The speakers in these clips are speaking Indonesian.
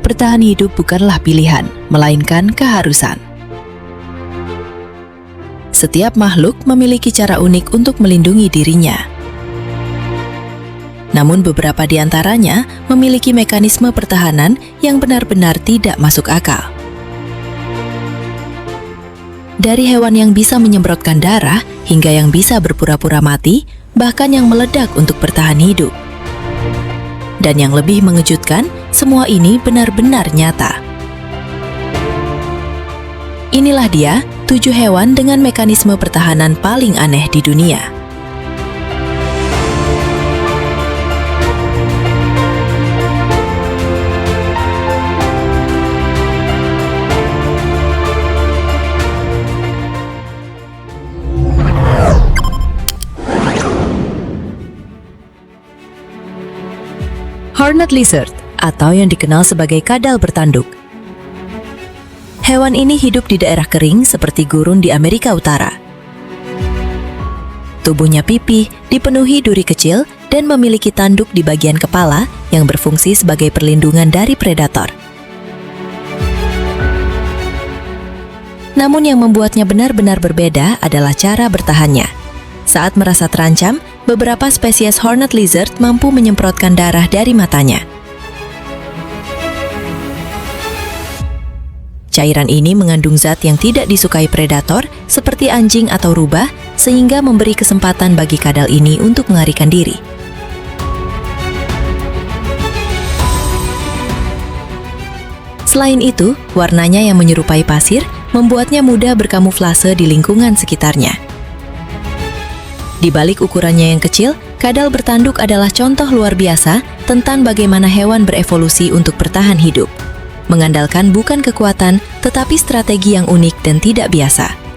bertahan hidup bukanlah pilihan, melainkan keharusan. Setiap makhluk memiliki cara unik untuk melindungi dirinya. Namun beberapa di antaranya memiliki mekanisme pertahanan yang benar-benar tidak masuk akal. Dari hewan yang bisa menyemprotkan darah hingga yang bisa berpura-pura mati, bahkan yang meledak untuk bertahan hidup. Dan yang lebih mengejutkan, semua ini benar-benar nyata. Inilah dia 7 hewan dengan mekanisme pertahanan paling aneh di dunia. Horned lizard, atau yang dikenal sebagai kadal bertanduk. Hewan ini hidup di daerah kering seperti gurun di Amerika Utara. Tubuhnya pipih, dipenuhi duri kecil, dan memiliki tanduk di bagian kepala yang berfungsi sebagai perlindungan dari predator. Namun yang membuatnya benar-benar berbeda adalah cara bertahannya. Saat merasa terancam, beberapa spesies horned lizard mampu menyemprotkan darah dari matanya. Cairan ini mengandung zat yang tidak disukai predator, seperti anjing atau rubah, sehingga memberi kesempatan bagi kadal ini untuk melarikan diri. Selain itu, warnanya yang menyerupai pasir membuatnya mudah berkamuflase di lingkungan sekitarnya. Di balik ukurannya yang kecil, kadal bertanduk adalah contoh luar biasa tentang bagaimana hewan berevolusi untuk bertahan hidup, mengandalkan bukan kekuatan, tetapi strategi yang unik dan tidak biasa.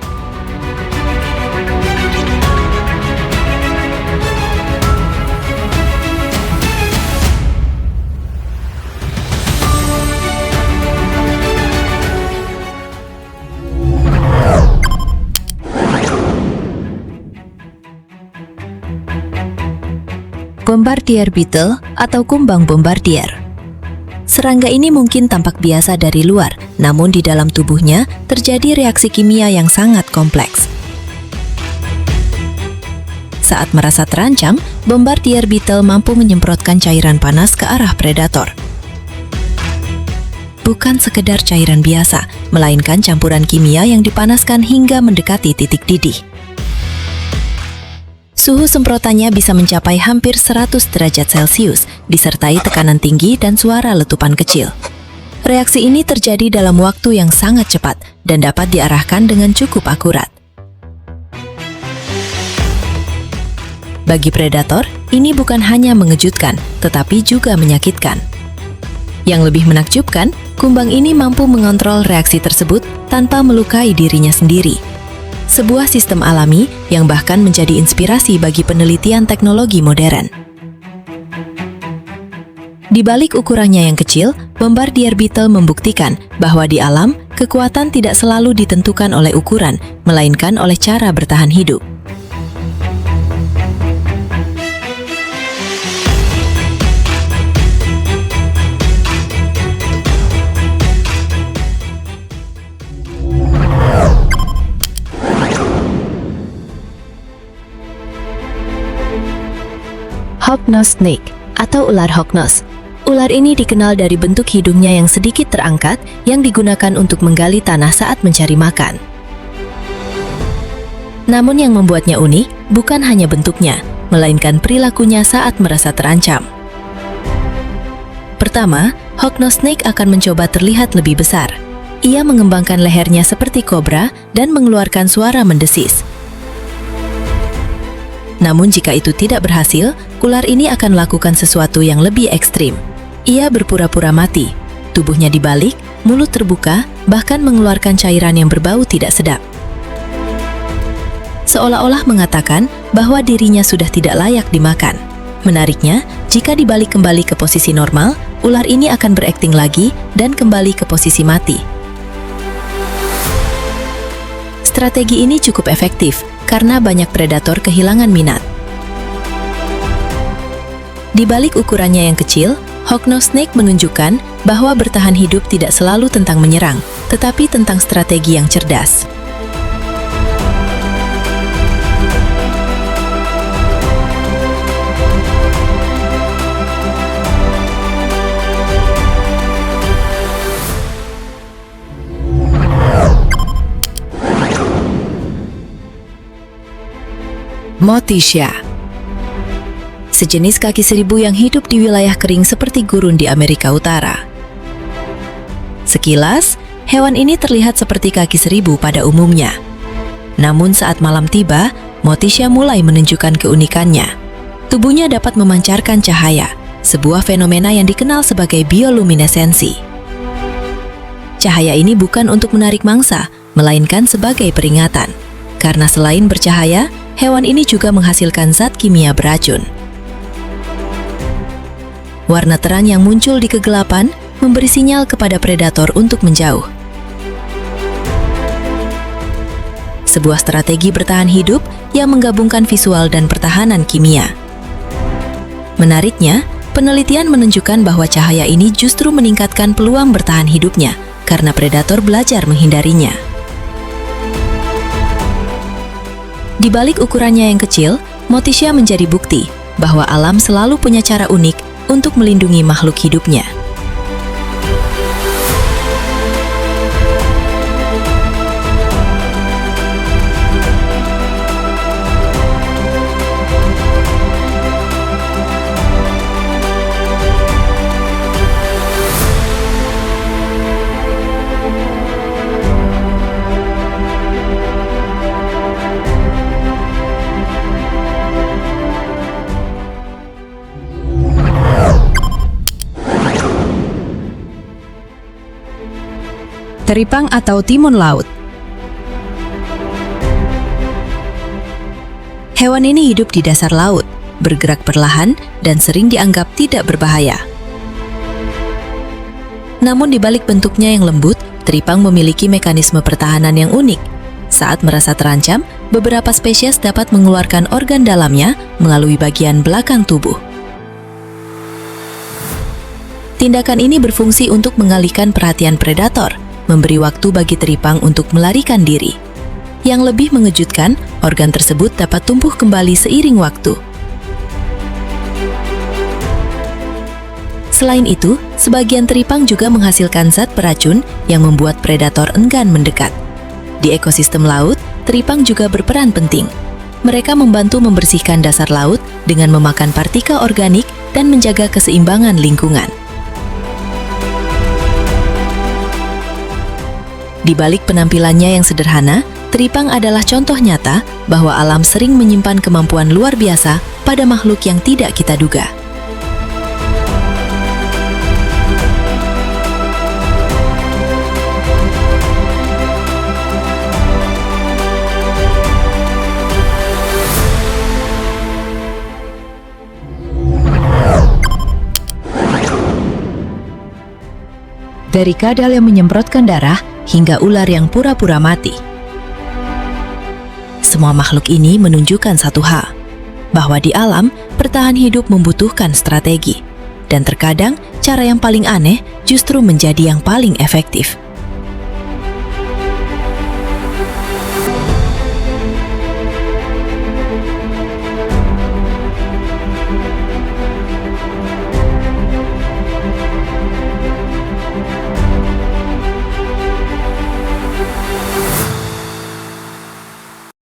Bombardier beetle atau kumbang bombardier. Serangga ini mungkin tampak biasa dari luar, namun di dalam tubuhnya terjadi reaksi kimia yang sangat kompleks. Saat merasa terancam, bombardier beetle mampu menyemprotkan cairan panas ke arah predator. Bukan sekedar cairan biasa, melainkan campuran kimia yang dipanaskan hingga mendekati titik didih. Suhu semprotannya bisa mencapai hampir 100 derajat Celcius, disertai tekanan tinggi dan suara letupan kecil. Reaksi ini terjadi dalam waktu yang sangat cepat dan dapat diarahkan dengan cukup akurat. Bagi predator, ini bukan hanya mengejutkan, tetapi juga menyakitkan. Yang lebih menakjubkan, kumbang ini mampu mengontrol reaksi tersebut tanpa melukai dirinya sendiri. Sebuah sistem alami yang bahkan menjadi inspirasi bagi penelitian teknologi modern. Di balik ukurannya yang kecil, bombardier beetle membuktikan bahwa di alam, kekuatan tidak selalu ditentukan oleh ukuran, melainkan oleh cara bertahan hidup. Hognose snake atau ular hognose. Ular ini dikenal dari bentuk hidungnya yang sedikit terangkat yang digunakan untuk menggali tanah saat mencari makan. Namun yang membuatnya unik bukan hanya bentuknya, melainkan perilakunya saat merasa terancam. Pertama, hognose snake akan mencoba terlihat lebih besar. Ia mengembangkan lehernya seperti kobra dan mengeluarkan suara mendesis. Namun jika itu tidak berhasil, ular ini akan melakukan sesuatu yang lebih ekstrim. Ia berpura-pura mati, tubuhnya dibalik, mulut terbuka, bahkan mengeluarkan cairan yang berbau tidak sedap. Seolah-olah mengatakan bahwa dirinya sudah tidak layak dimakan. Menariknya, jika dibalik kembali ke posisi normal, ular ini akan berakting lagi dan kembali ke posisi mati. Strategi ini cukup efektif karena banyak predator kehilangan minat. Di balik ukurannya yang kecil, Hognose Snake menunjukkan bahwa bertahan hidup tidak selalu tentang menyerang, tetapi tentang strategi yang cerdas. Motitia, sejenis kaki seribu yang hidup di wilayah kering seperti gurun di Amerika Utara. Sekilas, hewan ini terlihat seperti kaki seribu pada umumnya. Namun saat malam tiba, Motitia mulai menunjukkan keunikannya. Tubuhnya dapat memancarkan cahaya, sebuah fenomena yang dikenal sebagai bioluminesensi. Cahaya ini bukan untuk menarik mangsa, melainkan sebagai peringatan. Karena selain bercahaya, hewan ini juga menghasilkan zat kimia beracun. Warna terang yang muncul di kegelapan memberi sinyal kepada predator untuk menjauh. Sebuah strategi bertahan hidup yang menggabungkan visual dan pertahanan kimia. Menariknya, penelitian menunjukkan bahwa cahaya ini justru meningkatkan peluang bertahan hidupnya karena predator belajar menghindarinya. Di balik ukurannya yang kecil, Motitia menjadi bukti bahwa alam selalu punya cara unik untuk melindungi makhluk hidupnya. Teripang atau timun laut. Hewan ini hidup di dasar laut, bergerak perlahan dan sering dianggap tidak berbahaya. Namun di balik bentuknya yang lembut, teripang memiliki mekanisme pertahanan yang unik. Saat merasa terancam, beberapa spesies dapat mengeluarkan organ dalamnya melalui bagian belakang tubuh. Tindakan ini berfungsi untuk mengalihkan perhatian predator, memberi waktu bagi teripang untuk melarikan diri. Yang lebih mengejutkan, organ tersebut dapat tumbuh kembali seiring waktu. Selain itu, sebagian teripang juga menghasilkan zat beracun yang membuat predator enggan mendekat. Di ekosistem laut, teripang juga berperan penting. Mereka membantu membersihkan dasar laut dengan memakan partikel organik dan menjaga keseimbangan lingkungan. Di balik penampilannya yang sederhana, teripang adalah contoh nyata bahwa alam sering menyimpan kemampuan luar biasa pada makhluk yang tidak kita duga. Dari kadal yang menyemprotkan darah hingga ular yang pura-pura mati. Semua makhluk ini menunjukkan satu hal, bahwa di alam, bertahan hidup membutuhkan strategi. Dan terkadang, cara yang paling aneh justru menjadi yang paling efektif.